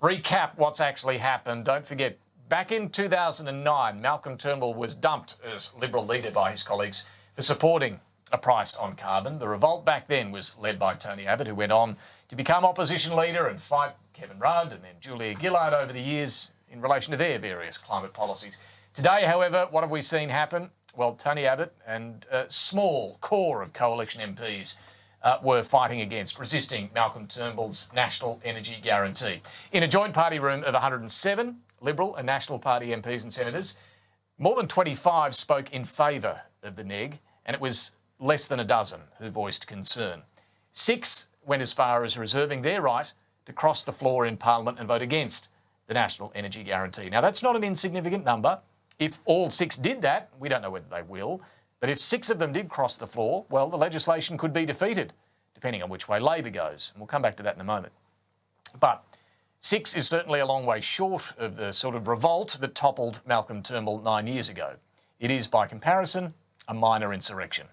recap what's actually happened. Don't forget, back in 2009, Malcolm Turnbull was dumped as Liberal leader by his colleagues for supporting a price on carbon. The revolt back then was led by Tony Abbott, who went on to become opposition leader and fight Kevin Rudd and then Julia Gillard over the years in relation to their various climate policies. Today, however, what have we seen happen? Well, Tony Abbott and a small core of coalition MPs were fighting against, resisting Malcolm Turnbull's National Energy Guarantee. In a joint party room of 107 Liberal and National Party MPs and senators, more than 25 spoke in favour of the neg, and it was less than a dozen who voiced concern. 6 went as far as reserving their right to cross the floor in Parliament and vote against the National Energy Guarantee. Now, that's not an insignificant number. If all 6 did that, we don't know whether they will, but if 6 of them did cross the floor, well, the legislation could be defeated, depending on which way Labor goes. And we'll come back to that in a moment. But 6 is certainly a long way short of the sort of revolt that toppled Malcolm Turnbull 9 years ago. It is, by comparison, a minor insurrection.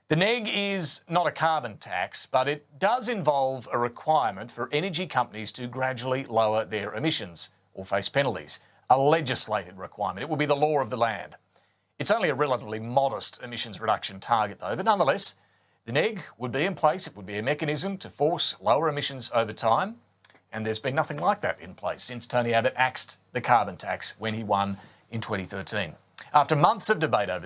The neg is not a carbon tax, but it does involve a requirement for energy companies to gradually lower their emissions or face penalties. A legislated requirement. It will be the law of the land. It's only a relatively modest emissions reduction target, though, but nonetheless, the neg would be in place. It would be a mechanism to force lower emissions over time, and there's been nothing like that in place since Tony Abbott axed the carbon tax when he won in 2013. After months of debate over